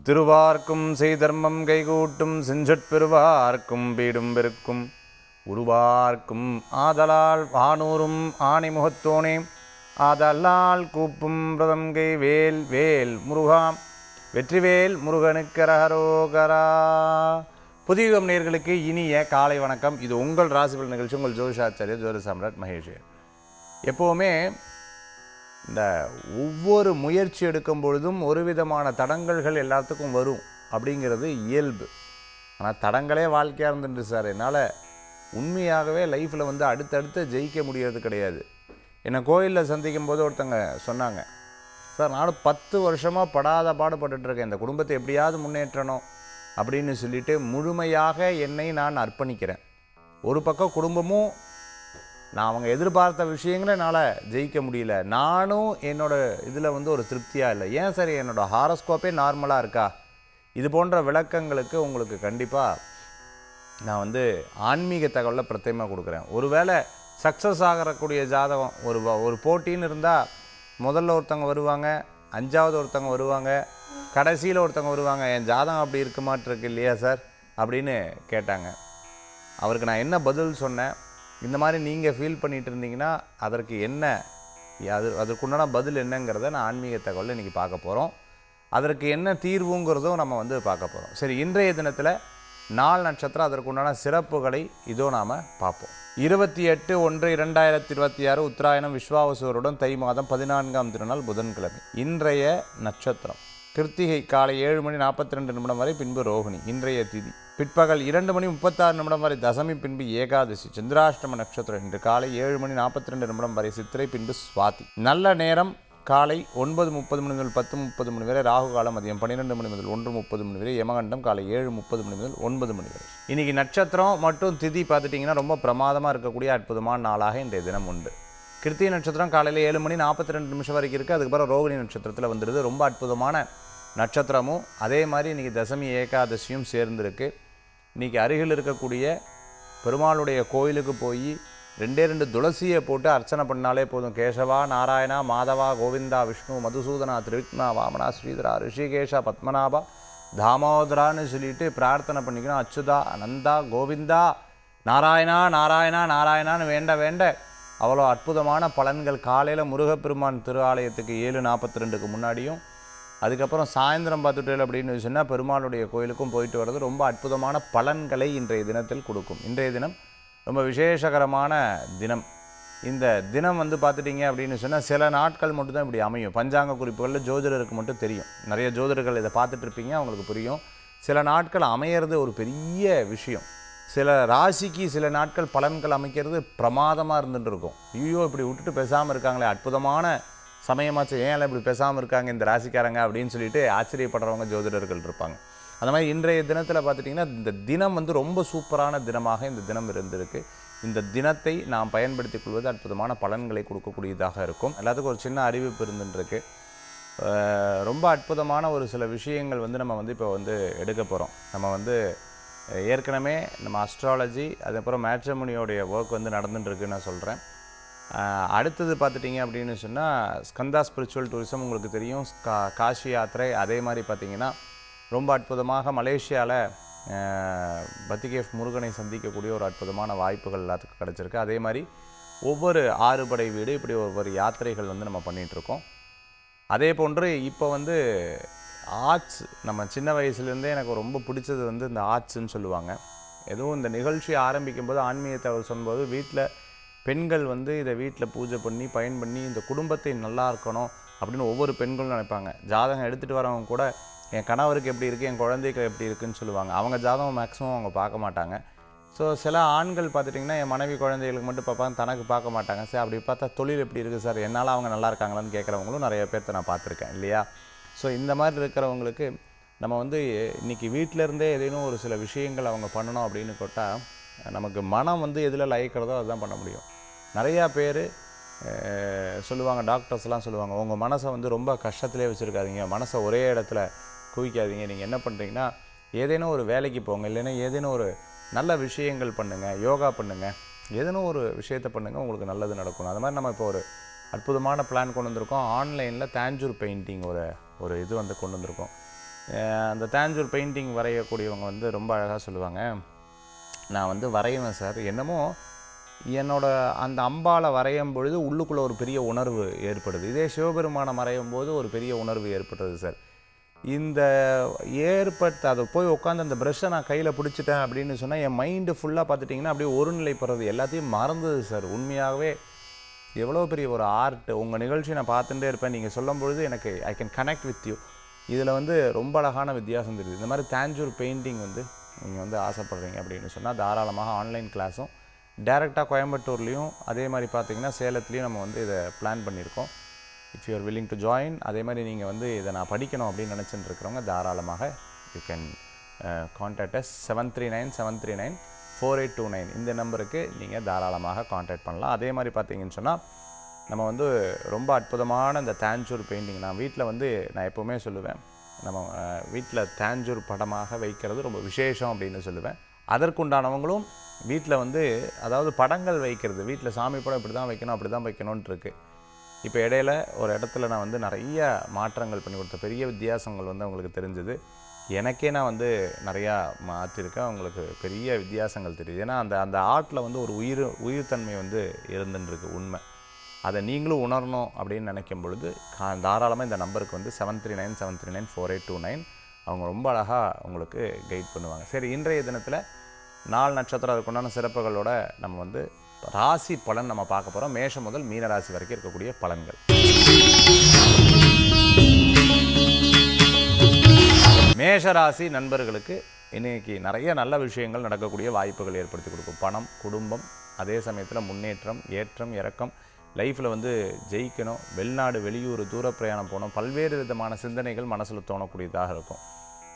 திருவார்க்கும் செய்தர்மம் கைகூட்டும் செஞ்சற்பெருவார்க்கும் பீடும் பெருக்கும் உருவார்க்கும் ஆதலால் வானூரும் ஆணிமுகத்தோனே ஆதலால் கூப்பும் பிரதங்கை வேல் வேல் முருகாம் வெற்றிவேல் முருகனுக்கரகரோகரா. புதியுகம் நேயர்களுக்கு இனிய காலை வணக்கம். இது உங்கள் ராசிபலன் நிகழ்ச்சி. உங்கள் ஜோதிஷாச்சாரியர் ஜோதிட சாம்ராட் மகேஷ். எப்போவுமே இந்த ஒவ்வொரு முயற்சி எடுக்கும் பொழுதும் ஒரு விதமான தடங்கல்கள் எல்லாத்துக்கும் வரும் அப்படிங்கிறது இயல்பு. ஆனால் தடங்களே வாழ்க்கையாக இருந்துட்டு சார், என்னால் உண்மையாகவே லைஃப்பில் அடுத்தடுத்து ஜெயிக்க முடியாது கிடையாது. என்னை கோயிலில் சந்திக்கும் போது ஒருத்தங்க சொன்னாங்க, சார் நானும் 10 வருஷமாக படாத பாடுபட்டுருக்கேன், இந்த குடும்பத்தை எப்படியாவது முன்னேற்றணும் அப்படின்னு சொல்லிட்டு முழுமையாக என்னை நான் அர்ப்பணிக்கிறேன். ஒரு பக்கம் குடும்பமும் நான் அவங்க எதிர்பார்த்த விஷயங்களை என்னால் ஜெயிக்க முடியல, நானும் என்னோடய இதில் ஒரு திருப்தியாக இல்லை. ஏன் சரி, என்னோடய ஹாரோஸ்கோப்பே நார்மலாக இருக்கா? இது போன்ற விளக்கங்களுக்கு உங்களுக்கு கண்டிப்பாக நான் ஆன்மீக தகவலில் பிரத்யேகமாக கொடுக்குறேன். ஒருவேளை சக்ஸஸ் ஆகக்கூடிய ஜாதகம் ஒரு போட்டின்னு இருந்தால் முதல்ல ஒருத்தவங்க வருவாங்க, 5ஆவது ஒருத்தவங்க வருவாங்க, கடைசியில் ஒருத்தவங்க வருவாங்க. என் ஜாதகம் அப்படி இருக்குமாட்டிருக்கு இல்லையா சார் அப்படின்னு கேட்டாங்க. அவருக்கு நான் என்ன பதில் சொன்னேன், இந்த மாதிரி நீங்கள் ஃபீல் பண்ணிகிட்டு இருந்தீங்கன்னா அதற்கு என்ன, அதற்குண்டான பதில் என்னங்கிறத நான் ஆன்மீக தகவலில் இன்றைக்கி பார்க்க போகிறோம். அதற்கு என்ன தீர்வுங்கிறதும் நம்ம பார்க்க போகிறோம். சரி, இன்றைய தினத்தில் 4 நட்சத்திரம் அதற்குண்டான சிறப்புகளை இதோ நாம் பார்ப்போம். 28/1/2026 உத்தராயணம் விஸ்வாவசுவருடன் தை மாதம் 14ஆம் திருநாள் புதன்கிழமை. இன்றைய நட்சத்திரம் கிருத்திகை காலை 7:42 வரை, பின்பு ரோகிணி. இன்றைய திதி பிற்பகல் 2:36 வரை தசமி, பின்பு ஏகாதசி. சந்திராஷ்டம நட்சத்திரம் இன்று காலை 7:42 வரை சித்திரை, பின்பு சுவாதி. நல்ல நேரம் காலை 9:30 முதல் 10:30 வரை, ராகு காலம் மதியம் 12 மணி முதல் 1:30 வரை, யமகண்டம் காலை 7:30 முதல் 9 வரை. இன்னைக்கு நட்சத்திரம் மற்றும் திதி பார்த்துட்டிங்கன்னா ரொம்ப பிரமாதமாக இருக்கக்கூடிய அற்புதமான நாளாக இன்றைய தினம் உண்டு. கிருத்திகை நட்சத்திரம் காலையில் 7:42 வரைக்கும் இருக்குது. அதுக்கப்புறம் ரோகிணி நட்சத்திரத்தில் வந்துடுது. ரொம்ப அற்புதமான நட்சத்திரமும் அதே மாதிரி இன்றைக்கி தசமி ஏகாதசியும் சேர்ந்துருக்கு. இன்றைக்கி அருகில் இருக்கக்கூடிய பெருமாளுடைய கோயிலுக்கு போய் 2 துளசியை போட்டு அர்ச்சனை பண்ணாலே போதும். கேசவா நாராயணா மாதவா கோவிந்தா விஷ்ணு மதுசூதனா திரிவிக்னா வாமனா ஸ்ரீதரா ரிஷிகேஷா பத்மநாபா தாமோதரான்னு சொல்லிட்டு பிரார்த்தனை பண்ணிக்கணும். அச்சுதா அனந்தா கோவிந்தா நாராயணா நாராயணா நாராயணான்னு வேண்ட அவ்வளோ அற்புதமான பலன்கள். காலையில் முருகப்பெருமான் திரு ஆலயத்துக்கு 7:42 முன்னாடியும், அதுக்கப்புறம் சாயந்தரம் பார்த்துட்டு அப்படின்னு சொன்னால் பெருமாளுடைய கோயிலுக்கும் போயிட்டு வர்றது ரொம்ப அற்புதமான பலன்களை இன்றைய தினத்தில் கொடுக்கும். இன்றைய தினம் ரொம்ப விசேஷகரமான தினம். இந்த தினம் பார்த்துட்டிங்க அப்படின்னு சொன்னால் சில நாட்கள் மட்டும்தான் இப்படி அமையும். பஞ்சாங்க குறிப்புகளில் ஜோதிடருக்கு மட்டும் தெரியும். நிறைய ஜோதிடர்கள் இதை பார்த்துட்டு இருப்பீங்க, அவங்களுக்கு புரியும். சில நாட்கள் அமையிறது ஒரு பெரிய விஷயம். சில ராசிக்கு சில நாட்கள் பலன்கள் அமைக்கிறது பிரமாதமாக இருந்துட்டு இருக்கும். ஐயோ இப்படி விட்டுட்டு பேசாமல் இருக்காங்களே, அற்புதமான சமயமாச்சு, ஏன் இப்படி பேசாமல் இருக்காங்க இந்த ராசிக்காரங்க அப்படின்னு சொல்லிட்டு ஆச்சரியப்படுறவங்க ஜோதிடர்கள் இருப்பாங்க. அந்த மாதிரி இன்றைய தினத்தில் பார்த்துட்டிங்கன்னா இந்த தினம் ரொம்ப சூப்பரான தினமாக இந்த தினம் இருந்திருக்கு. இந்த தினத்தை நாம் பயன்படுத்திக் கொள்வது அற்புதமான பலன்களை கொடுக்கக்கூடியதாக இருக்கும். எல்லாத்துக்கும் ஒரு சின்ன அறிவிப்பு இருந்துருக்கு. ரொம்ப அற்புதமான ஒரு சில விஷயங்கள் நம்ம இப்போ எடுக்க போகிறோம். நம்ம ஏற்கனவே நம்ம அஸ்ட்ராலஜி அதுக்கப்புறம் மேட்ரிமோனியோடைய ஒர்க் நடந்துட்டுருக்குன்னு நான் சொல்கிறேன். அடுத்தது பார்த்துட்டிங்க அப்படின்னு சொன்னால் ஸ்கந்தா ஸ்பிரிச்சுவல் டூரிசம் உங்களுக்கு தெரியும். காஷி யாத்திரை. அதே மாதிரி பார்த்திங்கன்னா ரொம்ப அற்புதமாக மலேசியாவில் பத்திகேஃப் முருகனை சந்திக்கக்கூடிய ஒரு அற்புதமான வாய்ப்புகள் எல்லாத்துக்கும் கிடச்சிருக்கு. அதே மாதிரி ஒவ்வொரு 6 படை வீடு இப்படி ஒவ்வொரு யாத்திரைகள் நம்ம பண்ணிகிட்ருக்கோம். அதே போன்று இப்போ ஆர்ட்ஸ், நம்ம சின்ன வயசுலேருந்தே எனக்கு ரொம்ப பிடிச்சது இந்த ஆர்ட்ஸுன்னு சொல்லுவாங்க. எதுவும் இந்த நிகழ்ச்சி ஆரம்பிக்கும் போது ஆன்மீக தகவல் சொல்லும்போது வீட்டில் பெண்கள் இதை வீட்டில் பூஜை பண்ணி பயன் பண்ணி இந்த குடும்பத்தை நல்லா இருக்கணும் அப்படின்னு ஒவ்வொரு பெண்களும் நினைப்பாங்க. ஜாதகம் எடுத்துகிட்டு வரவங்க கூட என் கணவருக்கு எப்படி இருக்குது, என் குழந்தைக்கு எப்படி இருக்குதுன்னு சொல்லுவாங்க. அவங்க ஜாதகம் மேக்ஸிமம் அவங்க பார்க்க மாட்டாங்க. ஸோ சில ஆண்கள் பார்த்துட்டிங்கன்னா என் மனைவி குழந்தைகளுக்கு மட்டும் பார்ப்பாங்க, தனக்கு பார்க்க மாட்டாங்க. சார் அப்படி பார்த்தா தொழில் எப்படி இருக்குது சார், என்னால் அவங்க நல்லா இருக்காங்களான்னு கேட்குறவங்களும் நிறைய பேர்த்த நான் பார்த்துருக்கேன் இல்லையா. ஸோ இந்த மாதிரி இருக்கிறவங்களுக்கு நம்ம இன்றைக்கி வீட்டிலேருந்தே ஏதேனும் ஒரு சில விஷயங்கள் அவங்க பண்ணணும் அப்படின்னு கேட்டால் நமக்கு மனம் எதில் லயிக்கிறதோ அதுதான் பண்ண முடியும். நிறையா பேர் சொல்லுவாங்க, டாக்டர்ஸ்லாம் சொல்லுவாங்க, உங்கள் மனசை ரொம்ப கஷ்டத்திலே வச்சுருக்காதீங்க, மனசை ஒரே இடத்துல குவிக்காதீங்க. நீங்கள் என்ன பண்ணுறீங்கன்னா ஏதேனும் ஒரு வேலைக்கு போங்க, இல்லைன்னா ஏதேனும் ஒரு நல்ல விஷயங்கள் பண்ணுங்கள், யோகா பண்ணுங்கள், ஏதேனும் ஒரு விஷயத்தை பண்ணுங்கள், உங்களுக்கு நல்லது நடக்கணும். அது மாதிரி நம்ம இப்போ ஒரு அற்புதமான பிளான் கொண்டு வந்திருக்கோம். ஆன்லைனில் தேஞ்சூர் பெயிண்டிங் ஒரு இது கொண்டு வந்திருக்கோம். அந்த தாஞ்சூர் பெயிண்டிங் வரையக்கூடியவங்க வந்து ரொம்ப அழகாக சொல்லுவாங்க, நான் வந்து வரைவேன் சார், என்னமோ என்னோட அந்த அம்பாலை வரையும் பொழுது உள்ளுக்குள்ளே ஒரு பெரிய உணர்வு ஏற்படுது. இதே சிவபெருமானை வரையும் போது ஒரு பெரிய உணர்வு ஏற்படுறது சார். இந்த அதை போய் உட்காந்து அந்த ப்ரெஷ்ஷை நான் கையில் பிடிச்சிட்டேன் அப்படின்னு சொன்னால் என் மைண்டு ஃபுல்லாக பார்த்துட்டிங்கன்னா அப்படியே ஒருநிலைப்படுறது, எல்லாத்தையும் மறந்தது சார். உண்மையாகவே எவ்வளோ பெரிய ஒரு ஆர்ட். உங்கள் நிகழ்ச்சி நான் பார்த்துட்டே இருப்பேன், நீங்கள் சொல்லும் பொழுது எனக்கு I can connect with you. இதில் வந்து ரொம்ப அழகான வித்தியாசம் தெரியுது. இந்த மாதிரி தாஞ்சூர் பெயிண்டிங் வந்து நீங்கள் வந்து ஆசைப்படுறீங்க அப்படின்னு சொன்னால் தாராளமாக ஆன்லைன் கிளாஸும் டைரெக்டாக கோயம்புத்தூர்லேயும் அதே மாதிரி பார்த்திங்கன்னா சேலத்துலேயும் நம்ம வந்து இதை பிளான் பண்ணியிருக்கோம். If you are willing to join, அதே மாதிரி நீங்கள் வந்து இதை நான் படிக்கணும் அப்படின்னு நினச்சிட்டு இருக்கிறவங்க தாராளமாக யூ கேன் கான்டாக்ட் அஸ் 7397394829 இந்த நம்பருக்கு நீங்கள் தாராளமாக கான்டாக்ட் பண்ணலாம். அதே மாதிரி பார்த்தீங்கன்னு சொன்னால் நம்ம வந்து ரொம்ப அற்புதமான இந்த தாஞ்சூர் பெயிண்டிங் நான் வீட்டில் வந்து நான் எப்போவுமே சொல்லுவேன், நம்ம வீட்டில் தாஞ்சூர் படமாக வைக்கிறது ரொம்ப விசேஷம் அப்படின்னு சொல்லுவேன். அதற்குண்டானவங்களும் வீட்டில் வந்து அதாவது படங்கள் வைக்கிறது, வீட்டில் சாமி படம் இப்படி தான் வைக்கணும் அப்படி தான் வைக்கணுன்ட்டு இருக்குது. இப்போ இடையில ஒரு இடத்துல நான் வந்து நிறைய மாற்றங்கள் பண்ணி கொடுத்த பெரிய வித்தியாசங்கள் வந்து அவங்களுக்கு தெரிஞ்சது. எனக்கே நான் வந்து நிறையா மாற்றிருக்கேன், அவங்களுக்கு பெரிய வித்தியாசங்கள் தெரியுது. ஏன்னா அந்த ஆர்ட்டில் வந்து ஒரு உயிர்த்தன்மை வந்து இருந்துருக்கு, உண்மை. அதை நீங்களும் உணரணும் அப்படின்னு நினைக்கும் பொழுது தாராளமாக இந்த நம்பருக்கு வந்து 7397394829 அவங்க ரொம்ப அழகாக உங்களுக்கு கைட் பண்ணுவாங்க. சரி, இன்றைய தினத்தில் 4 நட்சத்திரம் அதுக்குண்டான சிறப்புகளோட நம்ம வந்து ராசி பலன் நம்ம பார்க்க போகிறோம். மேஷம் முதல் மீன ராசி வரைக்கும் இருக்கக்கூடிய பலன்கள். மேஷராசி நண்பர்களுக்கு இன்றைக்கி நிறைய நல்ல விஷயங்கள் நடக்கக்கூடிய வாய்ப்புகள் ஏற்படுத்தி கொடுக்கும். பணம், குடும்பம், அதே சமயத்தில் முன்னேற்றம், ஏற்றம், இறக்கம், லைஃப்பில் வந்து ஜெயிக்கணும், வெளிநாடு வெளியூர் தூர பிரயாணம் போகணும், பல்வேறு விதமான சிந்தனைகள் மனசில் தோணக்கூடியதாக இருக்கும்.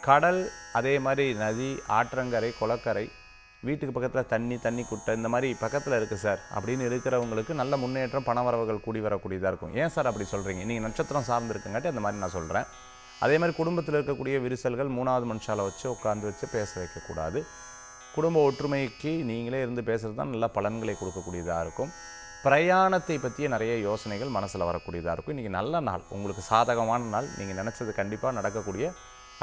கடல், அதே மாதிரி நதி, ஆற்றங்கரை, குளக்கரை, வீட்டுக்கு பக்கத்தில் தண்ணி குட்டை இந்த மாதிரி பக்கத்தில் இருக்குது சார் அப்படின்னு இருக்கிறவங்களுக்கு நல்ல முன்னேற்றம், பண வரவுகள் கூடி வரக்கூடியதாக இருக்கும். ஏன் சார் அப்படி சொல்கிறீங்க? நீங்கள் நட்சத்திரம் சார்ந்திருக்குங்காட்டி அந்த மாதிரி நான் சொல்கிறேன். அதே மாதிரி குடும்பத்தில் இருக்கக்கூடிய விரிசல்கள் 3வது மனுஷால வச்சு உட்காந்து வச்சு பேச வைக்கக்கூடாது. குடும்ப ஒற்றுமைக்கு நீங்களே இருந்து பேசுகிறது தான் நல்ல பலன்களை கொடுக்கக்கூடியதாக இருக்கும். பிரயாணத்தை பற்றிய நிறைய யோசனைகள் மனசில் வரக்கூடியதாக இருக்கும். இன்றைக்கி நல்ல நாள், உங்களுக்கு சாதகமான நாள், நீங்கள் நினச்சது கண்டிப்பாக நடக்கக்கூடிய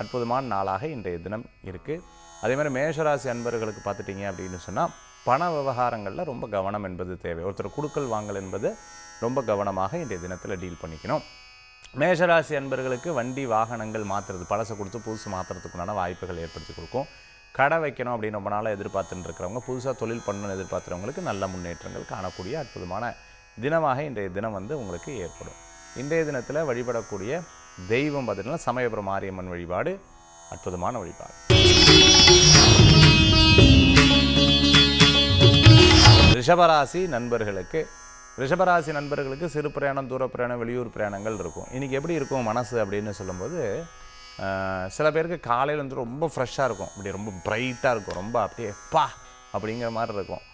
அற்புதமான நாளாக இன்றைய தினம் இருக்குது. அதே மாதிரி மேஷராசி அன்பர்களுக்கு பார்த்துட்டிங்க அப்படின்னு சொன்னால் பண விவகாரங்களில் ரொம்ப கவனம் என்பது தேவை. ஒருத்தர் கொடுக்கல் வாங்கல் என்பது ரொம்ப கவனமாக இன்றைய தினத்தில் டீல் பண்ணிக்கணும். மேஷராசி அன்பர்களுக்கு வண்டி வாகனங்கள் மாற்றுறது, பழசை கொடுத்து புதுசு மாற்றுறதுக்குண்டான வாய்ப்புகள் ஏற்படுத்தி கொடுக்கும். கடை வைக்கணும் அப்படின்னு ரொம்ப நாளாக எதிர்பார்த்துட்டு இருக்கிறவங்க, புதுசாக தொழில் பண்ணணும்னு எதிர்பார்க்குறவங்களுக்கு நல்ல முன்னேற்றங்கள் காணக்கூடிய அற்புதமான தினமாக இன்றைய தினம் வந்து உங்களுக்கு ஏற்படும். இன்றைய தினத்தில் வழிபடக்கூடிய தெய்வம் பார்த்திங்கன்னா சமயபுரம் மாரியம்மன் வழிபாடு அற்புதமான வழிபாடு. ரிஷபராசி நண்பர்களுக்கு சிறு பிரயாணம், தூர பிரயாணம், வெளியூர் பிரயாணங்கள் இருக்கும். இன்றைக்கி எப்படி இருக்கும் மனசு அப்படின்னு சொல்லும்போது, சில பேருக்கு காலையில் வந்து ரொம்ப ஃப்ரெஷ்ஷாக இருக்கும், அப்படி ரொம்ப பிரைட்டாக இருக்கும், ரொம்ப அப்படியே அப்படிங்கிற மாதிரி இருக்கும்.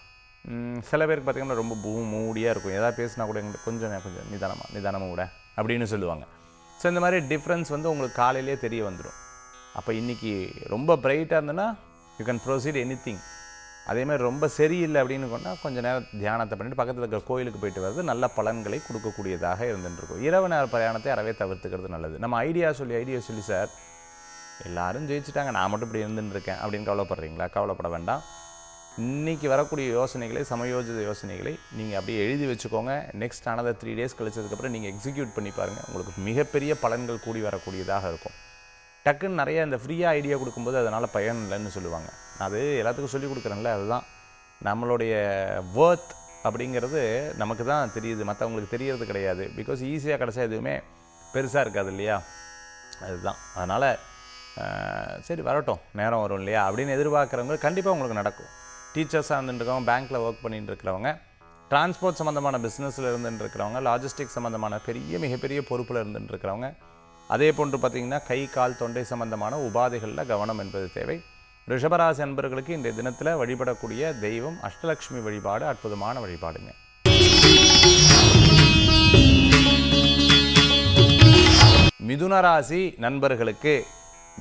சில பேருக்கு பார்த்திங்கன்னா ரொம்ப மூடியாக இருக்கும், எதாவது பேசினா கூட கொஞ்சம் நிதானமாக விட அப்படின்னு சொல்லுவாங்க. ஸோ இந்த மாதிரி டிஃப்ரென்ஸ் வந்து உங்களுக்கு காலையிலே தெரிய வந்துடும். அப்போ இன்றைக்கி ரொம்ப பிரைட்டாக இருந்ததுன்னா யூ கேன் ப்ரொசீட் எனிதிங். அதே மாதிரி ரொம்ப சரியில்லை அப்படின்னு சொன்னால் கொஞ்சம் நேரம் தியானத்தை பண்ணிவிட்டு பக்கத்தில் இருக்கிற கோயிலுக்கு போயிட்டு வர்றது நல்ல பலன்களை கொடுக்கக்கூடியதாக இருந்துருக்கும். இரவு நேர பிரயாணத்தை அறவே தவிர்த்துக்கிறது நல்லது. நம்ம ஐடியா சொல்லி சார் எல்லோரும் ஜெயிச்சிட்டாங்க, நான் மட்டும் இப்படி இருந்துருக்கேன் அப்படின்னு கவலைப்படுறீங்களா? கவலைப்பட வேண்டாம். இன்றைக்கி வரக்கூடிய யோசனைகளை, சமயோஜித யோசனைகளை நீங்கள் அப்படியே எழுதி வச்சுக்கோங்க. நெக்ஸ்ட் another 3 days கழிச்சதுக்கப்புறம் நீங்கள் எக்ஸிக்யூட் பண்ணி பாருங்கள், உங்களுக்கு மிகப்பெரிய பலன்கள் கூடி வரக்கூடியதாக இருக்கும். டக்குன்னு நிறைய இந்த ஃப்ரீயாக ஐடியா கொடுக்கும்போது அதனால் பயன் இல்லைன்னு சொல்லுவாங்க. அது எல்லாத்துக்கும் சொல்லிக் கொடுக்குறேன்ல, அதுதான் நம்மளுடைய வர்த் அப்படிங்கிறது நமக்கு தான் தெரியுது, மற்றவங்களுக்கு தெரியறது கிடையாது. பிகாஸ் ஈஸியாக கிடச்சா எதுவுமே பெருசாக இருக்காது இல்லையா, அதுதான். அதனால் சரி வரட்டும், நேரம் வரும் இல்லையா அப்படின்னு எதிர்பார்க்குறவங்க கண்டிப்பாக உங்களுக்கு நடக்கும். டீச்சர்ஸாக இருந்துட்டுருக்கவங்க, பேங்க்கில் ஒர்க் பண்ணிட்டு இருக்கிறவங்க, டிரான்ஸ்போர்ட் சம்மந்தமான பிஸ்னஸில் இருந்துட்டு இருக்கிறவங்க, லாஜிஸ்டிக் சம்மந்தமான மிகப்பெரிய பொறுப்பில் இருந்துட்டு இருக்கிறவங்க, அதே போன்று பார்த்திங்கன்னா கை கால் தொண்டை சம்பந்தமான உபாதைகளில் கவனம் என்பது தேவை. ரிஷபராசி அன்பர்களுக்கு இன்றைய தினத்தில் வழிபடக்கூடிய தெய்வம் அஷ்டலக்ஷ்மி வழிபாடு அற்புதமான வழிபாடுங்க. மிதுனராசி நண்பர்களுக்கு,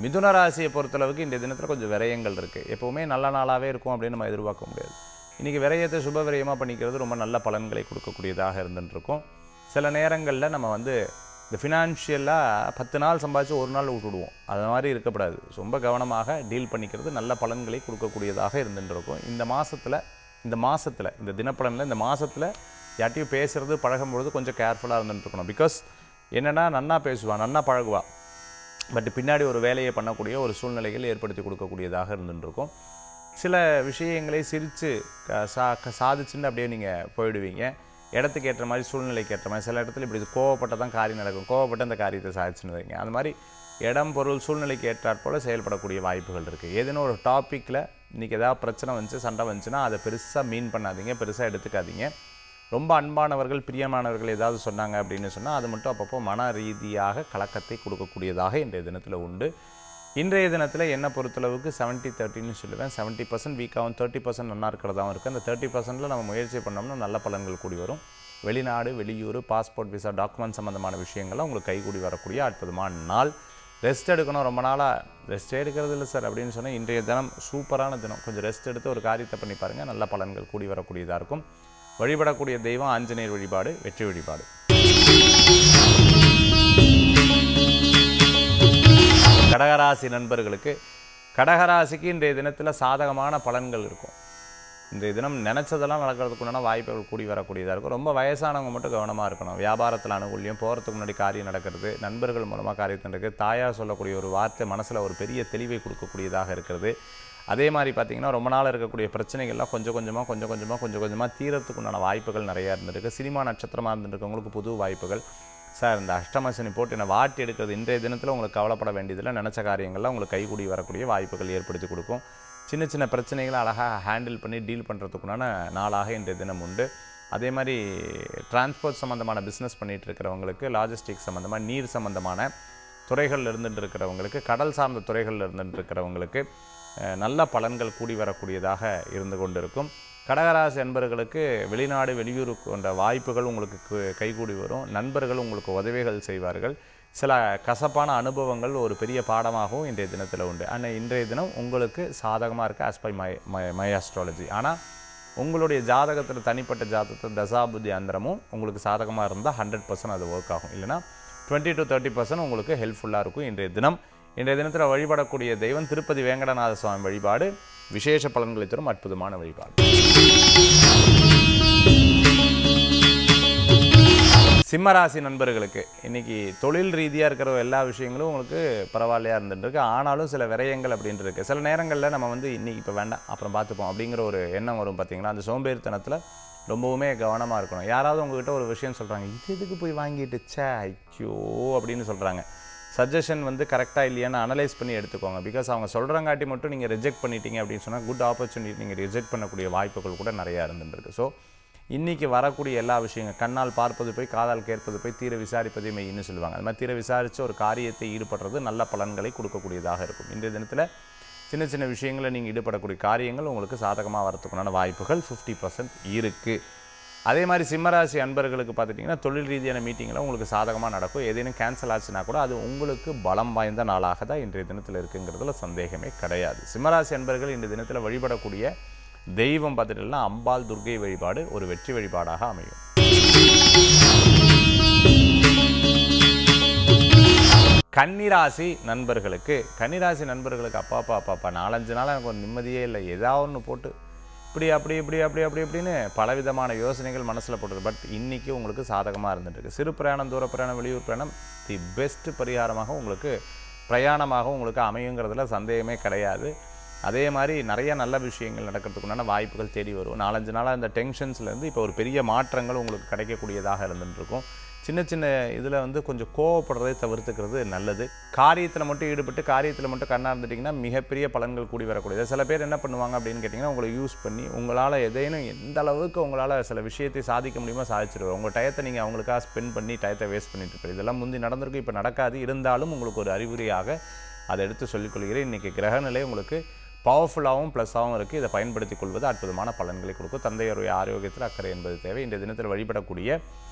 மிதுனராசியை பொறுத்தளவுக்கு இன்றைய தினத்தில் கொஞ்சம் விரயங்கள் இருக்குது. எப்போவுமே நல்ல நாளாகவே இருக்கும் அப்படின்னு நம்ம எதிர்பார்க்க முடியாது. இன்றைக்கி விரயத்தை சுப விரயமாக பண்ணிக்கிறது ரொம்ப நல்ல பலன்களை கொடுக்கக்கூடியதாக இருந்துட்டுருக்கும். சில நேரங்களில் நம்ம வந்து இந்த ஃபினான்ஷியலாக 10 நாள் சம்பாதிச்சு ஒரு நாள் விட்டுடுவோம். அது மாதிரி இருக்கக்கூடாது. ரொம்ப கவனமாக டீல் பண்ணிக்கிறது நல்ல பலன்களை கொடுக்கக்கூடியதாக இருந்துருக்கும். இந்த மாதத்தில் இந்த தினப்பலனில் இந்த மாதத்தில் யார்ட்டையும் பேசுகிறது பழகும்பொழுது கொஞ்சம் கேர்ஃபுல்லாக இருந்துட்டுருக்கணும். பிகாஸ் என்னென்னா நன்னா பேசுவான், நன்னா பழகுவா, பட் பின்னாடி ஒரு வேலையை பண்ணக்கூடிய ஒரு சூழ்நிலைகள் ஏற்படுத்தி கொடுக்கக்கூடியதாக இருந்துருக்கும். சில விஷயங்களை சிரித்து சாதிச்சுன்னு அப்படியே நீங்கள் போயிடுவீங்க. இடத்துக்கு ஏற்ற மாதிரி, சூழ்நிலைக்கு ஏற்ற மாதிரி. சில இடத்துல இப்படி கோவப்பட்ட தான் காரியம் நடக்கும், கோவப்பட்டு அந்த காரியத்தை சாதிச்சுன்னு வைங்க. அது மாதிரி இடம் பொருள் சூழ்நிலைக்கு ஏற்றாற்போல் செயல்படக்கூடிய வாய்ப்புகள் இருக்குது. ஏதேனும் ஒரு டாப்பிக்கில் இன்றைக்கி ஏதாவது பிரச்சனை வந்துச்சு, சண்டை வந்துச்சுன்னா அதை பெருசாக மீன் பண்ணாதீங்க, பெருசாக எடுத்துக்காதீங்க. ரொம்ப அன்பானவர்கள், பிரியமானவர்கள் ஏதாவது சொன்னாங்க அப்படின்னு சொன்னால் அது மட்டும் அப்பப்போ மன ரீதியாக கலக்கத்தை கொடுக்கக்கூடியதாக இன்றைய தினத்தில் உண்டு. இன்றைய தினத்தில் என்னை பொறுத்தளவுக்கு 70-30ன்னு சொல்லுவேன். 70% வீக்காகவும் 30% நல்லா இருக்கிறதாகவும் இருக்குது. அந்த 30%ல் நம்ம முயற்சி பண்ணோம்னா நல்ல பலன்கள் கூடி வரும். வெளிநாடு, வெளியூர், பாஸ்போர்ட், விசா, டாக்குமெண்ட் சம்மந்தமான விஷயங்கள்லாம் உங்களுக்கு கைகூடி வரக்கூடிய அற்புதமான நாள். ரெஸ்ட் எடுக்கணும், ரொம்ப நாளாக ரெஸ்ட் எடுக்கிறது இல்லை சார் அப்படின்னு சொன்னால் இன்றைய தினம் சூப்பரான தினம். கொஞ்சம் ரெஸ்ட் எடுத்து ஒரு காரியத்தை பண்ணி பாருங்கள், நல்ல பலன்கள் கூடி வரக்கூடியதாக இருக்கும். வழிபடக்கூடிய தெய்வம் ஆஞ்சநேயர் வழிபாடு, வெற்றி வழிபாடு. கடகராசி நண்பர்களுக்கு, கடகராசிக்கு இன்றைய தினத்தில் சாதகமான பலன்கள் இருக்கும். இன்றைய தினம் நினச்சதெல்லாம் நடக்கிறதுக்குண்டான வாய்ப்புகள் கூடி வரக்கூடியதாக இருக்கும். ரொம்ப வயசானவங்க மட்டும் கவனமாக இருக்கணும். வியாபாரத்தில் அனுகூல்யம், போகிறதுக்கு முன்னாடி காரியம் நடக்கிறது, நண்பர்கள் மூலமாக காரியத்தில் நடக்குது, தாயார் சொல்லக்கூடிய ஒரு வார்த்தை மனசில் ஒரு பெரிய தெளிவை கொடுக்கக்கூடியதாக இருக்கிறது. அதே மாதிரி பார்த்திங்கன்னா ரொம்ப நாள் இருக்கக்கூடிய பிரச்சனைகள்லாம் கொஞ்சம் கொஞ்சமாக தீரத்துக்குண்டான வாய்ப்புகள் நிறையா இருந்திருக்கு. சினிமா நட்சத்திரமாக இருந்துருக்கவங்களுக்கு புது வாய்ப்புகள். சார் இந்த அஷ்டமசனி போட்டு என்னை வாட்டி எடுக்கிறது, இன்றைய தினத்தில் உங்களுக்கு கவலைப்பட வேண்டியதில் நினச்ச காரியங்கள்லாம் உங்களுக்கு கைகூடி வரக்கூடிய வாய்ப்புகள் ஏற்படுத்தி கொடுக்கும். சின்ன சின்ன பிரச்சனைகளை அழகாக ஹேண்டில் பண்ணி டீல் பண்ணுறதுக்குண்டான நாளாக இன்றைய தினம் உண்டு. அதே மாதிரி டிரான்ஸ்போர்ட் சம்மந்தமான பிஸ்னஸ் பண்ணிகிட்டு இருக்கிறவங்களுக்கு, லாஜிஸ்டிக்ஸ் சம்மந்தமாக, நீர் சம்மந்தமான துறைகளில் இருந்துட்டு இருக்கிறவங்களுக்கு, கடல் சார்ந்த துறைகளில் இருந்துட்டு இருக்கிறவங்களுக்கு நல்ல பலன்கள் கூடி வரக்கூடியதாக இருந்து கொண்டு இருக்கும். கடகராசி அன்பர்களுக்கு வெளிநாடு, வெளியூர் கொண்ட வாய்ப்புகள் உங்களுக்கு கைகூடி வரும். நண்பர்கள் உங்களுக்கு உதவிகள் செய்வார்கள். சில கசப்பான அனுபவங்கள் ஒரு பெரிய பாடமாகவும் இன்றைய தினத்தில் உண்டு. ஆனால் இன்றைய தினம் உங்களுக்கு சாதகமாக இருக்குது ஆஸ் பை மை ஆஸ்ட்ராலஜி. ஆனால் உங்களுடைய ஜாதகத்தில், தனிப்பட்ட ஜாதகத்தில் தசாபுத்தி அந்தரமும் உங்களுக்கு சாதகமாக இருந்தால் 100% அது ஒர்க் ஆகும். இல்லைனா 20-30% உங்களுக்கு ஹெல்ப்ஃபுல்லாக இருக்கும் இன்றைய தினம். இன்றைய தினத்தில் வழிபடக்கூடிய தெய்வம் திருப்பதி வேங்கடநாத சுவாமி வழிபாடு விசேஷ பலன்களை தரும் அற்புதமான வழிபாடு. சிம்மராசி நண்பர்களுக்கு இன்றைக்கி தொழில் ரீதியாக இருக்கிற எல்லா விஷயங்களும் உங்களுக்கு பரவாயில்லையாக இருந்துட்டுருக்கு. ஆனாலும் சில விரயங்கள் அப்படின்ட்டு இருக்குது. சில நேரங்களில் நம்ம இன்றைக்கி இப்போ வேண்டாம் அப்புறம் பார்த்துப்போம் அப்படிங்கிற ஒரு எண்ணம் வரும். பார்த்திங்களா, அந்த சோம்பேறித்தனத்தில் ரொம்பவுமே கவனமாக இருக்கணும். யாராவது உங்கள்கிட்ட ஒரு விஷயம் சொல்கிறாங்க, இது எதுக்கு போய் வாங்கிட்டு ஐயோ அப்படின்னு சொல்கிறாங்க. சஜஷன் கரெக்டாக இல்லையான்னு அனலைஸ் பண்ணி எடுத்துக்கோங்க. பிகாஸ் அவங்க சொல்கிறங்காட்டி மட்டும் நீங்கள் ரிஜெக்ட் பண்ணிட்டீங்க அப்படின்னு சொன்னால் குட் ஆப்பர்ச்சுனிட்டி நீங்கள் ரிஜெக்ட் பண்ணக்கூடிய வாய்ப்புகள் கூட நிறையா இருந்துருக்கு. ஸோ இன்றைக்கி வரக்கூடிய எல்லா விஷயங்கள், கண்ணால் பார்ப்பது போய் காதால் கேட்பது போய் தீர விசாரிப்பதே மெய்ன்னு சொல்லுவாங்க. அது மாதிரி தீர விசாரித்து ஒரு காரியத்தை ஈடுபடுறது நல்ல பலன்களை கொடுக்கக்கூடியதாக இருக்கும். இன்றைய தினத்தில் சின்ன சின்ன விஷயங்களில் நீங்கள் ஈடுபடக்கூடிய காரியங்கள் உங்களுக்கு சாதகமாக வரத்துக்குண்டான வாய்ப்புகள் 50% இருக்குது. அதே மாதிரி சிம்மராசி அன்பர்களுக்கு பார்த்துட்டிங்கன்னா தொழில் ரீதியான மீட்டிங்கில் உங்களுக்கு சாதகமாக நடக்கும். ஏதேனும் கேன்சல் ஆச்சுன்னா கூட அது உங்களுக்கு பலம் வாய்ந்த நாளாக தான் இன்றைய தினத்தில் இருக்குங்கிறதுல சந்தேகமே கிடையாது. சிம்மராசி அன்பர்கள் இன்றைய தினத்தில் வழிபடக்கூடிய தெய்வம் பார்த்துட்டீங்கன்னா அம்பாள் துர்க்கை வழிபாடு ஒரு வெற்றி வழிபாடாக அமையும். கன்னிராசி நண்பர்களுக்கு, அப்பாப்பா 4-5 நாள் எனக்கு ஒரு நிம்மதியே இல்லை, ஏதாவது ஒன்று போட்டு இப்படின்னு பலவிதமான யோசனைகள் மனசில் போட்டுருக்கு. பட் இன்றைக்கி உங்களுக்கு சாதகமாக இருந்துட்டுருக்கு. சிறு பிரயாணம், தூர பிரயாணம், வெளியூர் பிரயாணம் தி பெஸ்ட் பரிகாரமாக உங்களுக்கு பிரயாணமாக உங்களுக்கு அமையுங்கிறதுல சந்தேகமே கிடையாது. அதே மாதிரி நிறைய நல்ல விஷயங்கள் நடக்கிறதுக்குண்டான வாய்ப்புகள் தேடி வரும். 4-5 நாளாக இந்த டென்ஷன்ஸ்லேருந்து இப்போ ஒரு பெரிய மாற்றங்கள் உங்களுக்கு கிடைக்கக்கூடியதாக இருந்துகிட்ருக்கும். சின்ன சின்ன இதில் கொஞ்சம் கோவப்படுறதை தவிர்த்துக்கிறது நல்லது. காரியத்தில் மட்டும் ஈடுபட்டு காரியத்தில் மட்டும் கண்ணாக இருந்துட்டிங்கன்னா மிகப்பெரிய பலன்கள் கூடி வரக்கூடியது. சில பேர் என்ன பண்ணுவாங்க அப்படின்னு கேட்டிங்கன்னா, உங்களை யூஸ் பண்ணி உங்களால் எதையும் எந்த அளவுக்கு உங்களால் சில விஷயத்தை சாதிக்க முடியுமோ சாதிச்சிடுவாங்க. உங்கள் டயத்தை நீங்கள் அவங்களுக்காக ஸ்பெண்ட் பண்ணி டயத்தை வேஸ்ட் பண்ணிட்டு இருப்பீங்க. இதெல்லாம் முந்தி நடந்திருக்கும், இப்போ நடக்காது. இருந்தாலும் உங்களுக்கு ஒரு அறிகுறியாக அதை எடுத்து சொல்லிக்கொள்கிறேன். இன்றைக்கி கிரகநிலை உங்களுக்கு பவர்ஃபுல்லாகவும் ப்ளஸ்ஸாகவும் இருக்குது. இதை பயன்படுத்தி கொள்வது அற்புதமான பலன்களை கொடுக்கும். தந்தையருடைய ஆரோக்கியத்தில் அக்கறை என்பது தேவை. இந்த தினத்தில் வழிபடக்கூடிய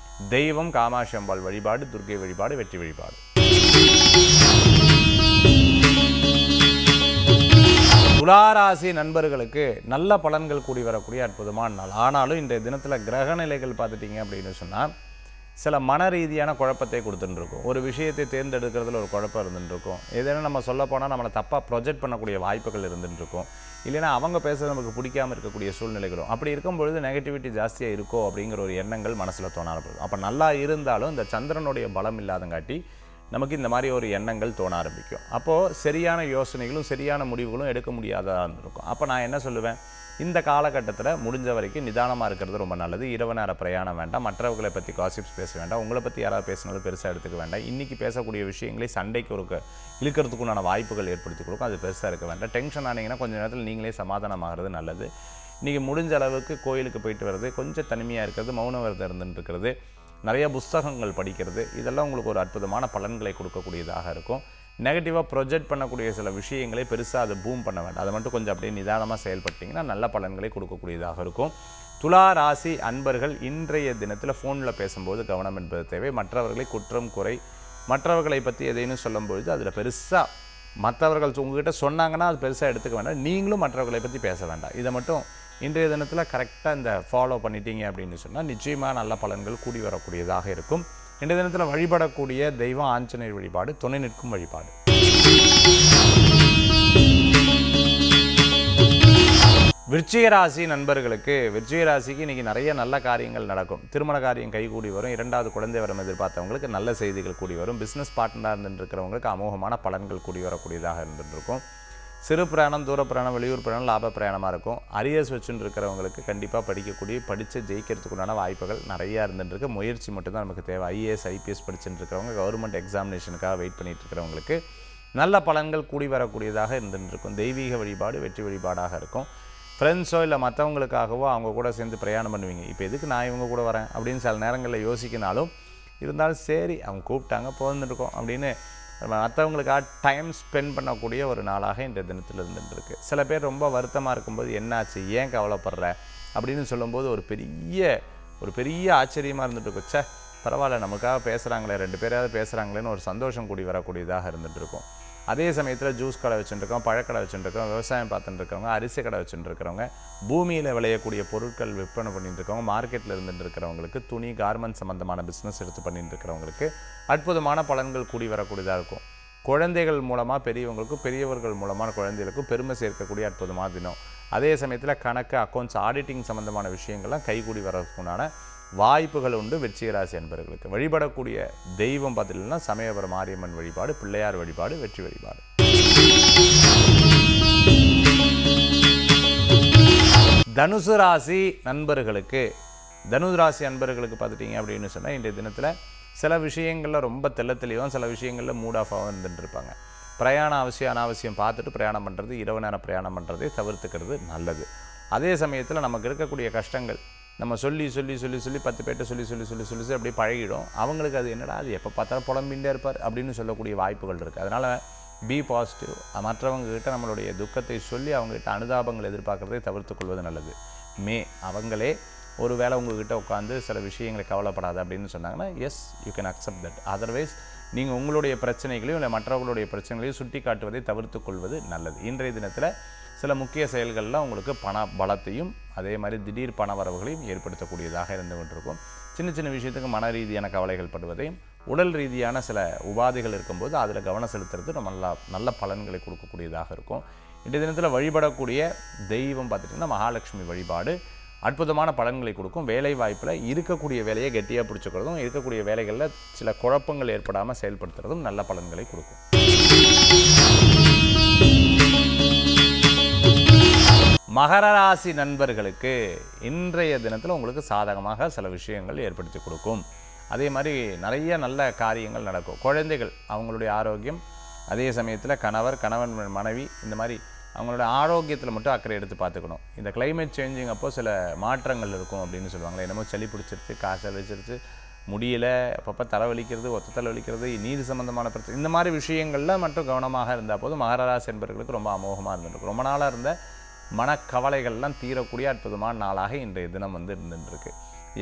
தெய்வம் காமாட்சி அம்பாள் வழிபாடு, துர்க்கை வழிபாடு, வெற்றி வழிபாடு. துளாராசி நண்பர்களுக்கு நல்ல பலன்கள் கூடி வரக்கூடிய அற்புதமான நாள். ஆனாலும் இன்றைய தினத்தில் கிரகநிலைகள் பார்த்துட்டிங்க அப்படின்னு சொன்னால் சில மன ரீதியான குழப்பத்தை கொடுத்துட்டுருக்கும். ஒரு விஷயத்தை தேர்ந்தெடுக்கிறதுல ஒரு குழப்பம் இருந்துட்டுருக்கும். ஏதேனும் நம்ம சொல்லப்போனால் நம்மளை தப்பாக ப்ரொஜெக்ட் பண்ணக்கூடிய வாய்ப்புகள் இருந்துட்டுருக்கும். இல்லைனா அவங்க பேசுறது நமக்கு பிடிக்காமல் இருக்கக்கூடிய சூழ்நிலைகளும். அப்படி இருக்கும்பொழுது நெகட்டிவிட்டி ஜாஸ்தியாக இருக்கோ அப்படிங்கிற ஒரு எண்ணங்கள் மனசில் தோண ஆரம்பிக்கும். அப்போ நல்லா இருந்தாலும் இந்த சந்திரனுடைய பலம் இல்லாதங்காட்டி நமக்கு இந்த மாதிரி ஒரு எண்ணங்கள் தோண ஆரம்பிக்கும். அப்போது சரியான யோசனைகளும் சரியான முடிவுகளும் எடுக்க முடியாததாக இருந்திருக்கும். அப்போ நான் என்ன சொல்லுவேன், இந்த காலகட்டத்தில் முடிஞ்ச வரைக்கும் நிதானமாக இருக்கிறது ரொம்ப நல்லது. இரவு நேர பிரயாணம் வேண்டாம், மற்றவர்களை பற்றி காசிப்ஸ் பேச வேண்டாம், உங்களை பற்றி யாராவது பேசினாலும் பெருசாக எடுத்துக்க வேண்டாம். இன்றைக்கி பேசக்கூடிய விஷயங்களை சண்டைக்கு இழுக்கிறதுக்குண்டான வாய்ப்புகள் ஏற்படுத்தி கொடுக்கும். அது பெருசாக இருக்க வேண்டாம். டென்ஷன் ஆனீங்கன்னா கொஞ்சம் நேரத்தில் நீங்களே சமாதானமாகிறது நல்லது. இன்றைக்கி முடிஞ்ச அளவுக்கு கோயிலுக்கு போயிட்டு வர்றது, கொஞ்சம் தனிமையாக இருக்கிறது, மௌன விரதம் இருந்துருக்கிறது, நிறைய புஸ்தகங்கள் படிக்கிறது, இதெல்லாம் உங்களுக்கு ஒரு அற்புதமான பலன்களை கொடுக்கக்கூடியதாக இருக்கும். நெகட்டிவாக ப்ரொஜெக்ட் பண்ணக்கூடிய சில விஷயங்களை பெருசாக அதை பூம் பண்ண வேண்டாம். அதை மட்டும் கொஞ்சம் அப்படியே நிதானமாக செயல்பட்டிங்கன்னா நல்ல பலன்களை கொடுக்கக்கூடியதாக இருக்கும். துலா ராசி அன்பர்கள் இன்றைய தினத்தில் ஃபோனில் பேசும்போது கவனம் என்பது தேவை. மற்றவர்களை குற்றம் குறை, மற்றவர்களை பற்றி எதையும் சொல்லும்பொழுது அதில் பெருசாக மற்றவர்கள் உங்ககிட்ட சொன்னாங்கன்னா அது பெருசாக எடுத்துக்க வேண்டாம். நீங்களும் மற்றவர்களை பற்றி பேச வேண்டாம். இதை மட்டும் இன்றைய தினத்தில் கரெக்டாக இந்த ஃபாலோ பண்ணிட்டீங்க அப்படின்னு சொன்னால் நிச்சயமாக நல்ல பலன்கள் கூடி வரக்கூடியதாக இருக்கும். இன்றைய தினத்தில் வழிபடக்கூடிய தெய்வம் ஆஞ்சநேயர் வழிபாடு, துணை நிற்கும் வழிபாடு. விருச்சிக ராசி நண்பர்களுக்கு, விருச்சிக ராசிக்கு இன்றைக்கி நிறைய நல்ல காரியங்கள் நடக்கும். திருமண காரியம் கைகூடி வரும். 2வது குழந்தை வரம் எதிர்பார்த்தவங்களுக்கு நல்ல செய்திகள் கூடி வரும். பிஸ்னஸ் பார்ட்னராக இருந்துருக்கிறவங்களுக்கு அமோகமான பலன்கள் கூடி வரக்கூடியதாக இருந்துருக்கும். சிறு பிரயாணம், தூர பிரயாணம், வெளியூர் பிரயாணம் லாப பிரயாணமாக இருக்கும். அரியர்ஸ் வச்சுன்னு இருக்கிறவங்களுக்கு கண்டிப்பாக படித்து ஜெயிக்கிறதுக்குண்டான வாய்ப்புகள் நிறையா இருந்துருக்கு. முயற்சி மட்டும்தான் நமக்கு தேவை. ஐஏஎஸ் ஐபிஎஸ் படிச்சுட்டு இருக்கிறவங்க, கவர்மெண்ட் எக்ஸாமினேஷனுக்காக வெயிட் பண்ணிட்டு இருக்கிறவங்களுக்கு நல்ல பலன்கள் கூடி வரக்கூடியதாக இருந்துருக்கும். தெய்வீக வழிபாடு வெற்றி வழிபாடாக இருக்கும். ஃப்ரெண்ட்ஸோ இல்லை மற்றவங்களுக்காகவோ அவங்க கூட சேர்ந்து பிரயாணம் பண்ணுவீங்க. இப்போ எதுக்கு நான் இவங்க கூட வரேன் அப்படின்னு சில நேரங்களில் யோசிக்கினாலும் இருந்தாலும் சரி அவங்க கூப்பிட்டாங்க போந்துருக்கோம் அப்படின்னு மற்றவங்களுக்காக டைம் ஸ்பெண்ட் பண்ணக்கூடிய ஒரு நாளாக இந்த தினத்தில் இருந்துருக்கு. சில பேர் ரொம்ப வருத்தமாக இருக்கும்போது என்னாச்சு, ஏன் கவலைப்படுற அப்படின்னு சொல்லும்போது ஒரு பெரிய ஆச்சரியமாக இருந்துட்டு சே பரவாயில்ல நமக்காக பேசுகிறாங்களே, 2 பேராவது பேசுகிறாங்களேன்னு ஒரு சந்தோஷம் கூடி வரக்கூடியதாக இருந்துகிட்ருக்கும். அதே சமயத்தில் ஜூஸ் கடை வச்சுட்டுருக்கோம், பழக்கடை வச்சுட்டுருக்கோம், விவசாயம் பார்த்துட்டு இருக்கிறவங்க, அரிசி கடை வச்சுட்டு இருக்கிறவங்க, பூமியில் விளையக்கூடிய பொருட்கள் விற்பனை பண்ணிட்டு இருக்கவங்க, மார்க்கெட்டில் இருந்துட்டு இருக்கிறவங்களுக்கு, துணி கார்மெண்ட் சம்மந்தமான பிஸ்னஸ் எடுத்து பண்ணிட்டு இருக்கிறவங்களுக்கு அற்புதமான பலன்கள் கூடி வரக்கூடியதாக இருக்கும். குழந்தைகள் மூலமாக பெரியவங்களுக்கும், பெரியவர்கள் மூலமான குழந்தைகளுக்கும் பெருமை சேர்க்கக்கூடிய அற்புதமான தினம். அதே சமயத்தில் கணக்கு, அக்கௌண்ட்ஸ், ஆடிட்டிங் சம்மந்தமான விஷயங்கள்லாம் கைகூடி வரதுக்குண்டான வாய்ப்புகள் உண்டு. விருச்சிக ராசி அன்பர்களுக்கு வழிபடக்கூடிய தெய்வம் பார்த்தீங்கன்னா சமயபுரம் மாரியம்மன் வழிபாடு, பிள்ளையார் வழிபாடு வெற்றி வழிபாடு. தனுசு ராசி நண்பர்களுக்கு, தனுசு ராசி அன்பர்களுக்கு பார்த்துட்டிங்க அப்படின்னு சொன்னால் இன்றைய தினத்தில் சில விஷயங்களில் ரொம்ப தெளிவாகவும் சில விஷயங்களில் மூட் ஆஃபாகவும் இருந்துட்டு இருப்பாங்க. பிரயாணம் அவசியம் அனாவசியம் பார்த்துட்டு பிரயாணம் பண்ணுறது, இரவு நேரம் பிரயாணம் பண்ணுறதை தவிர்த்துக்கிறது நல்லது. அதே சமயத்தில் நமக்கு இருக்கக்கூடிய கஷ்டங்கள் நம்ம சொல்லி 10 பேர்ட்ட சொல்லி அப்படியே பழகிடும். அவங்களுக்கு அது என்னடா அது எப்போ பார்த்தாலும் புலம்பின்ண்டே இருப்பார் அப்படின்னு சொல்லக்கூடிய வாய்ப்புகள் இருக்குது. அதனால் பி பாசிட்டிவ். மற்றவங்ககிட்ட நம்மளுடைய துக்கத்தை சொல்லி அவங்ககிட்ட அனுதாபங்கள் எதிர்பார்க்குறதை தவிர்த்து கொள்வது நல்லது. அவங்களே ஒரு வேளை உங்கள்கிட்ட உட்காந்து சில விஷயங்களை கவலைப்படாது அப்படின்னு சொன்னாங்கன்னா yes you can accept that. Otherwise நீங்கள் உங்களுடைய பிரச்சனைகளையும் இல்லை மற்றவர்களுடைய பிரச்சனைகளையும் சுட்டி காட்டுவதை தவிர்த்து கொள்வது நல்லது. இன்றைய தினத்தில் சில முக்கிய செயல்கள்லாம் உங்களுக்கு பண பலத்தையும் அதே மாதிரி திடீர் பண வரவுகளையும் ஏற்படுத்தக்கூடியதாக இருந்து கொண்டிருக்கும். சின்ன விஷயத்துக்கு மன ரீதியான கவலைகள் படுவதையும் உடல் ரீதியான சில உபாதைகள் இருக்கும்போது அதில் கவனம் செலுத்துறது நம்ம நல்ல பலன்களை கொடுக்கக்கூடியதாக இருக்கும். இன்றைய தினத்தில் வழிபடக்கூடிய தெய்வம் பார்த்துட்டிங்கன்னா மகாலட்சுமி வழிபாடு அற்புதமான பலன்களை கொடுக்கும். வேலை வாய்ப்பில் இருக்கக்கூடிய வேலையை கெட்டியாக பிடிச்சிக்கிறதும், இருக்கக்கூடிய வேலைகளில் சில குழப்பங்கள் ஏற்படாமல் செயல்படுத்துறதும் நல்ல பலன்களை கொடுக்கும். மகர ராசி நண்பர்களுக்கு இன்றைய தினத்தில் உங்களுக்கு சாதகமாக சில விஷயங்கள் ஏற்படுத்தி கொடுக்கும். அதே மாதிரி நிறைய நல்ல காரியங்கள் நடக்கும். குழந்தைகள் அவங்களுடைய ஆரோக்கியம், அதே சமயத்தில் கணவன் மனைவி இந்த மாதிரி அவங்களோட ஆரோக்கியத்தில் மட்டும் அக்கறை எடுத்து பார்த்துக்கணும். இந்த கிளைமேட் சேஞ்சிங் அப்போது சில மாற்றங்கள் இருக்கும் அப்படின்னு சொல்லுவாங்களே, என்னமோ சளி பிடிச்சிருச்சு, காய்ச்சல் வச்சிருச்சு, முடியல, அப்பப்போ தலைவலிக்கிறது, ஒத்த தலைவலிக்கிறது, நீர் சம்மந்தமான பிரச்சனை, இந்த மாதிரி விஷயங்களில் மட்டும் கவனமாக இருந்தால் போதும். மகர ராசி என்பவர்களுக்கு ரொம்ப அமோகமாக இருந்துருக்கு. ரொம்ப நாளாக இருந்த மனக்கவலைகள்லாம் தீரக்கூடிய அற்புதமான நாளாக இன்றைய தினம் இருந்துருக்கு.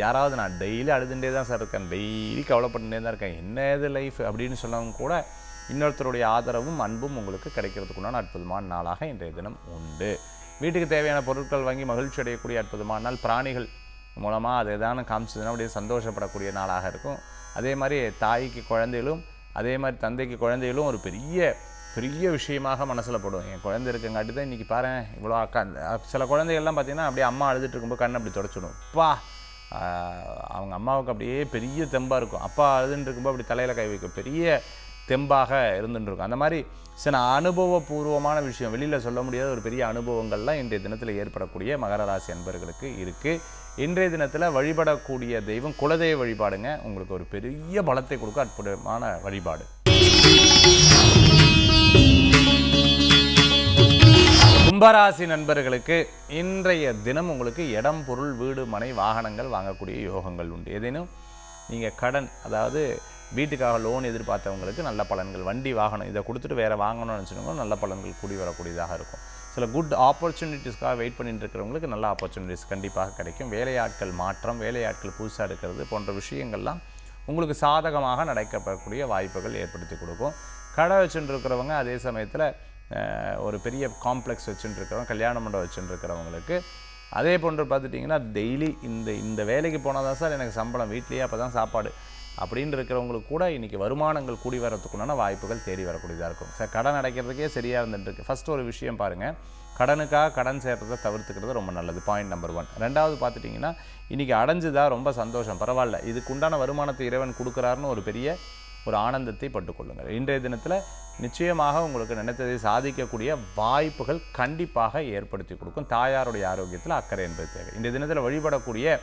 யாராவது நான் டெய்லி அழுதுண்டே தான் சார் இருக்கேன், டெய்லி கவலைப்பட்டுட்டே தான் இருக்கேன், என்ன இது லைஃப் அப்படின்னு சொல்லவும் கூட இன்னொருத்தருடைய ஆதரவும் அன்பும் உங்களுக்கு கிடைக்கிறதுக்குண்டான அற்புதமான நாளாக இன்றைய தினம் உண்டு. வீட்டுக்கு தேவையான பொருட்கள் வாங்கி மகிழ்ச்சி அடையக்கூடிய அற்புதமான நாள். பிராணிகள் மூலமாக அது எதான காமிச்சதுன்னா அப்படியே சந்தோஷப்படக்கூடிய நாளாக இருக்கும். அதே மாதிரி தாய்க்கு குழந்தைகளும் அதே மாதிரி தந்தைக்கு குழந்தைகளும் ஒரு பெரிய பெரிய விஷயமாக மனசில் போடும். என் குழந்தை இருக்குங்காட்டி தான் இன்றைக்கி பாருங்கள் இவ்வளோ அக்கா. சில குழந்தைகள்லாம் பார்த்திங்கன்னா அப்படியே அம்மா அழுதுட்டு இருக்கும்போது கண்ணை அப்படி தொடச்சிடும். அப்பா அவங்க அம்மாவுக்கு அப்படியே பெரிய தெம்பாக இருக்கும். அப்பா அழுதுன்னு இருக்கும்போது அப்படி தலையில் கை வைக்கும், பெரிய தெம்பாக இருந்துட்டு இருக்கும். அந்த மாதிரி சில அனுபவபூர்வமான விஷயம், வெளியில் சொல்ல முடியாத ஒரு பெரிய அனுபவங்கள்லாம் இன்றைய தினத்தில் ஏற்படக்கூடிய மகர ராசி அன்பர்களுக்கு இருக்குது. இன்றைய தினத்தில் வழிபடக்கூடிய தெய்வம் குலதெய்வ வழிபாடுங்க. உங்களுக்கு ஒரு பெரிய பலத்தை கொடுக்க அற்புதமான வழிபாடு. கும்பராசி நண்பர்களுக்கு இன்றைய தினம் உங்களுக்கு இடம், பொருள், வீடு, மனை, வாகனங்கள் வாங்கக்கூடிய யோகங்கள் உண்டு. ஏதேனும் நீங்கள் கடன், அதாவது வீட்டுக்காக லோன் எதிர்பார்த்தவங்களுக்கு நல்ல பலன்கள், வண்டி வாகனம் இதை கொடுத்துட்டு வேறு வாங்கணும்னு நினச்சினவங்க நல்ல பலன்கள் கூடி வரக்கூடியதாக இருக்கும். சில குட் ஆப்பர்ச்சுனிட்டிஸ்க்காக வெயிட் பண்ணிட்டு இருக்கிறவங்களுக்கு நல்ல ஆப்பர்ச்சுனிட்டிஸ் கண்டிப்பாக கிடைக்கும். வேலையாட்கள் மாற்றம், வேலையாட்கள் புதுசாக இருக்கிறது போன்ற விஷயங்கள்லாம் உங்களுக்கு சாதகமாக நடக்கப்படக்கூடிய வாய்ப்புகள் ஏற்படுத்தி கொடுக்கும். கடை வச்சுட்டு இருக்கிறவங்க, அதே சமயத்தில் ஒரு பெரிய காம்ப்ளெக்ஸ் வச்சுட்டு இருக்கிறவங்க, கல்யாண மண்டபம் வச்சுட்டு இருக்கிறவங்களுக்கு, அதே போன்று பார்த்துட்டிங்கன்னா டெய்லி இந்த வேலைக்கு போனால் தான் சார் எனக்கு சம்பளம், வீட்லேயே அப்போ தான் சாப்பாடு அப்படின்னு இருக்கிறவங்களுக்கு கூட இன்றைக்கி வருமானங்கள் கூடி வரத்துக்குண்டான வாய்ப்புகள் தேடி வரக்கூடியதாக இருக்கும். சார் கடன் அடைக்கிறதுக்கே சரியாக இருந்துட்டுருக்கு. ஃபஸ்ட்டு ஒரு விஷயம் பாருங்கள், கடனுக்காக கடன் சேர்றதை தவிர்த்துக்கிறது ரொம்ப நல்லது. Point number 1. ரெண்டாவது பார்த்துட்டிங்கன்னா இன்றைக்கி அடைஞ்சுதா ரொம்ப சந்தோஷம், பரவாயில்ல, இதுக்குண்டான வருமானத்தை இறைவன் கொடுக்குறாருன்னு ஒரு பெரிய ஒரு ஆனந்தத்தை பட்டுக்கொள்ளுங்கள். இன்றைய தினத்தில் நிச்சயமாக உங்களுக்கு நினைத்ததை சாதிக்கக்கூடிய வாய்ப்புகள் கண்டிப்பாக ஏற்படுத்தி கொடுக்கும். தாயாருடைய ஆரோக்கியத்தில் அக்கறை என்பது தேவை. இன்றைய தினத்தில் வழிபடக்கூடிய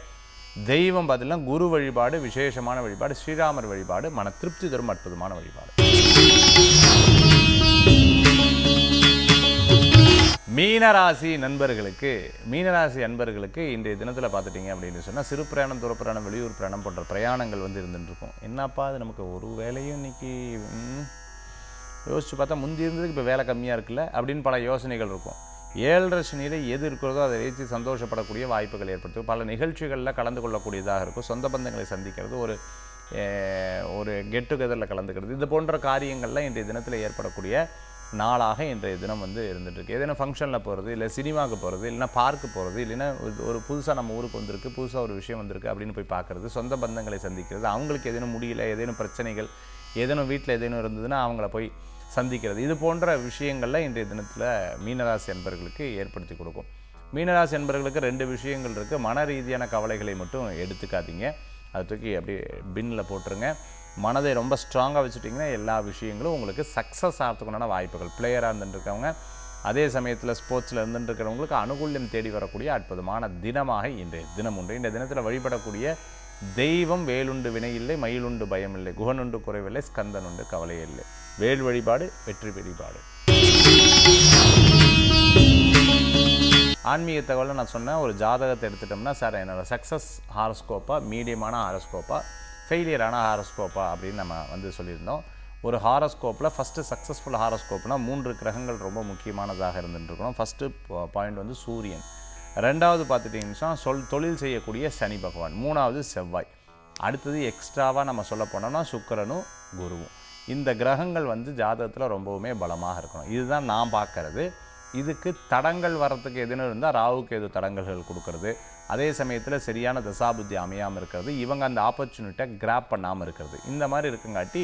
தெய்வம் பதிலாக குரு வழிபாடு விசேஷமான வழிபாடு, ஸ்ரீராமர் வழிபாடு மன திருப்தி தரும் அற்புதமான வழிபாடு. மீனராசி நண்பர்களுக்கு இன்றைய தினத்தில் பார்த்துட்டிங்க அப்படின்னு சொன்னால் சிறு பிரயாணம், தூர பிரயாணம், வெளியூர் பிரயாணம் போன்ற பிரயாணங்கள் இருந்துருக்கும். என்னப்பா அது நமக்கு ஒரு வேலையும் இன்றைக்கி யோசித்து பார்த்தா முந்தி இருந்ததுக்கு இப்போ வேலை கம்மியாக இருக்குல்ல அப்படின்னு பல யோசனைகள் இருக்கும். 7.5 சனியில் எது இருக்கிறதோ அதை வைத்து சந்தோஷப்படக்கூடிய வாய்ப்புகள் ஏற்படுத்தும். பல நிகழ்ச்சிகளில் கலந்து கொள்ளக்கூடியதாக இருக்கும். சொந்த பந்தங்களை சந்திக்கிறது, ஒரு கெட் டுகெதரில் கலந்துக்கிறது, இது போன்ற காரியங்கள்லாம் இன்றைய தினத்தில் ஏற்படக்கூடிய நாளாக இன்றைய தினம் இருந்துகிட்ருக்கு. ஏதேனும் ஃபங்க்ஷனில் போகிறது, இல்லை சினிமாவுக்கு போகிறது, இல்லைனா பார்க்கு போகிறது, இல்லைன்னா ஒரு புதுசாக நம்ம ஊருக்கு வந்திருக்கு, புதுசாக ஒரு விஷயம் வந்திருக்கு அப்படின்னு போய் பார்க்குறது, சொந்த பந்தங்களை சந்திக்கிறது, அவங்களுக்கு ஏதேனும் முடியல, ஏதேனும் பிரச்சனைகள், ஏதேனும் வீட்டில் ஏதேனும் இருந்ததுன்னா அவங்கள போய் சந்திக்கிறது, இது போன்ற விஷயங்களில் இன்றைய தினத்தில் மீனராசி அன்பர்களுக்கு ஏற்படுத்தி கொடுக்கும். மீனராசி அன்பர்களுக்கு 2 விஷயங்கள் இருக்குது. மன ரீதியான கவலைகளை மட்டும் எடுத்துக்காதீங்க, அதை தூக்கி அப்படியே பின்னில் போட்டுருங்க. மனதை ரொம்ப ஸ்ட்ராங்காக வச்சுட்டிங்கன்னா எல்லா விஷயங்களும் உங்களுக்கு சக்ஸஸ் ஆகிறதுக்குண்டான வாய்ப்புகள். பிளேயராக இருந்துருக்கவங்க, அதே சமயத்தில் ஸ்போர்ட்ஸில் இருந்துருக்கிறவங்களுக்கு அனுகூல்யம் தேடி வரக்கூடிய அற்புதமான தினமாக இன்றைய தினம் உண்டு. இந்த தினத்தில் வழிபடக்கூடிய தெய்வம் வேலுண்டு வினையில்லை, மயிலுண்டு பயமில்லை, குகனுண்டு குறைவில்லை, ஸ்கந்தனுண்டு கவலை இல்லை. வேல் வழிபாடு வெற்றி வழிபாடு. ஆன்மீக தகவலை நான் சொன்னேன். ஒரு ஜாதகத்தை எடுத்துட்டோம்னா, சார் என்னோடய சக்ஸஸ் ஹாரோஸ்கோப்பா, மீடியமான ஹாரோஸ்கோப்பா, ஃபெயிலியரான ஹாரோஸ்கோப்பா அப்படின்னு நம்ம சொல்லியிருந்தோம். ஒரு ஹாரோஸ்கோப்பில் ஃபஸ்ட்டு சக்ஸஸ்ஃபுல் ஹாரோஸ்கோப்னால் 3 கிரகங்கள் ரொம்ப முக்கியமானதாக இருந்துருக்கணும். ஃபஸ்ட்டு பாயிண்ட் சூரியன், ரெண்டாவது பார்த்துட்டிங்கன்னா தொழில் செய்யக்கூடிய சனி பகவான், மூணாவது செவ்வாய், அடுத்தது எக்ஸ்ட்ராவாக நம்ம சொல்ல போனோம்னா சுக்கிரனும் குருவும். இந்த கிரகங்கள் ஜாதகத்தில் ரொம்பவுமே பலமாக இருக்கணும். இதுதான் நான் பார்க்கறது. இதுக்கு தடங்கள் வர்றதுக்கு எதுன்னு இருந்தால் ராகுக்கு எது தடங்கல்கள் கொடுக்கறது, அதே சமயத்தில் சரியான தசாபுத்தி அமையாமல் இருக்கிறது, இவங்க அந்த ஆப்பர்ச்சுனிட்டியை கிராப் பண்ணாமல் இருக்கிறது, இந்த மாதிரி இருக்குங்காட்டி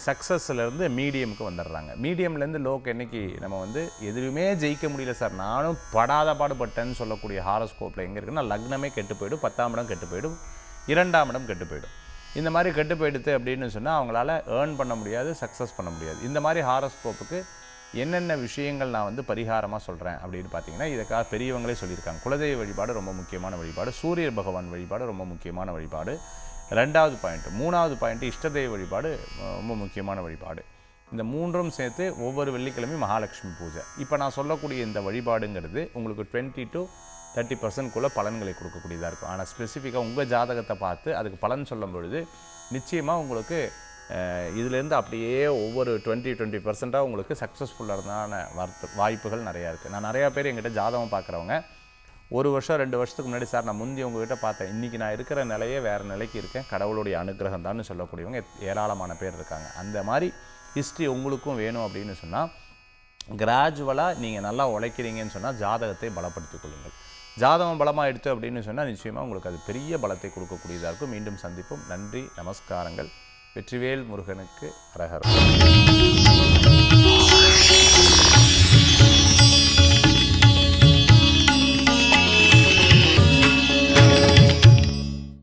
சக்ஸஸ்லேருந்து மீடியமுக்கு வந்துடுறாங்க. மீடியம்லேருந்து லோக்கு என்றைக்கு நம்ம எதுவுமே ஜெயிக்க முடியல சார், நானும் படாத பாடுபட்டேன்னு சொல்லக்கூடிய ஹாரோஸ்கோப்பில் எங்கே இருக்குன்னா லக்னமே கெட்டு போயிடும், 10ஆம் இடம் கெட்டு போயிடும், 2ஆம் இடம் கெட்டு போயிடும். இந்த மாதிரி கெட்டு போயிடுது அப்படின்னு சொன்னால் அவங்களால ஏர்ன் பண்ண முடியாது, சக்ஸஸ் பண்ண முடியாது. இந்த மாதிரி ஹாரோஸ்கோப்புக்கு என்னென்ன விஷயங்கள் நான் பரிகாரமாக சொல்கிறேன் அப்படின்னு பார்த்தீங்கன்னா, இதுக்காக பெரியவங்களே சொல்லியிருக்காங்க. குலதெய்வ வழிபாடு ரொம்ப முக்கியமான வழிபாடு, சூரிய பகவான் வழிபாடு ரொம்ப முக்கியமான வழிபாடு, 2வது பாயிண்ட். 3வது பாயிண்ட் இஷ்டதெய்வ வழிபாடு ரொம்ப முக்கியமான வழிபாடு. இந்த 3ம் சேர்த்து ஒவ்வொரு வெள்ளிக்கிழமையும் மகாலட்சுமி பூஜை. இப்போ நான் சொல்லக்கூடிய இந்த வழிபாடுங்கிறது உங்களுக்கு 20 to 30% பலன்களை கொடுக்கக்கூடியதாக இருக்கும். ஆனால் ஸ்பெசிஃபிக்காக உங்கள் ஜாதகத்தை பார்த்து அதுக்கு பலன் சொல்லும் பொழுது நிச்சயமாக உங்களுக்கு இதுலேருந்து அப்படியே ஒவ்வொரு 20% உங்களுக்கு சக்ஸஸ்ஃபுல்லான வாய்ப்புகள் நிறையா இருக்குது. நான் நிறையா பேர் எங்கிட்ட ஜாதகம் பார்க்குறவங்க 1 வருஷம் 2 வருஷத்துக்கு முன்னாடி சார் நான் முந்தி உங்ககிட்ட பார்த்தேன், இன்றைக்கி நான் இருக்கிற நிலையே வேறு நிலைக்கு இருக்கேன், கடவுளுடைய அனுகிரகம் தான் சொல்லக்கூடியவங்க ஏராளமான பேர் இருக்காங்க. அந்த மாதிரி ஹிஸ்ட்ரி உங்களுக்கும் வேணும் அப்படின்னு சொன்னால் கிராஜுவலாக நீங்கள் நல்லா உழைக்கிறீங்கன்னு சொன்னால் ஜாதகத்தை பலப்படுத்திக் கொள்ளுங்கள். ஜாதகம் பலமாக எடுத்து அப்படின்னு சொன்னால் நிச்சயமாக உங்களுக்கு அது பெரிய பலத்தை கொடுக்கக்கூடியதாக இருக்கும். மீண்டும் சந்திப்போம். நன்றி, நமஸ்காரங்கள். வெற்றிவேல் முருகனுக்கு அரகரம்.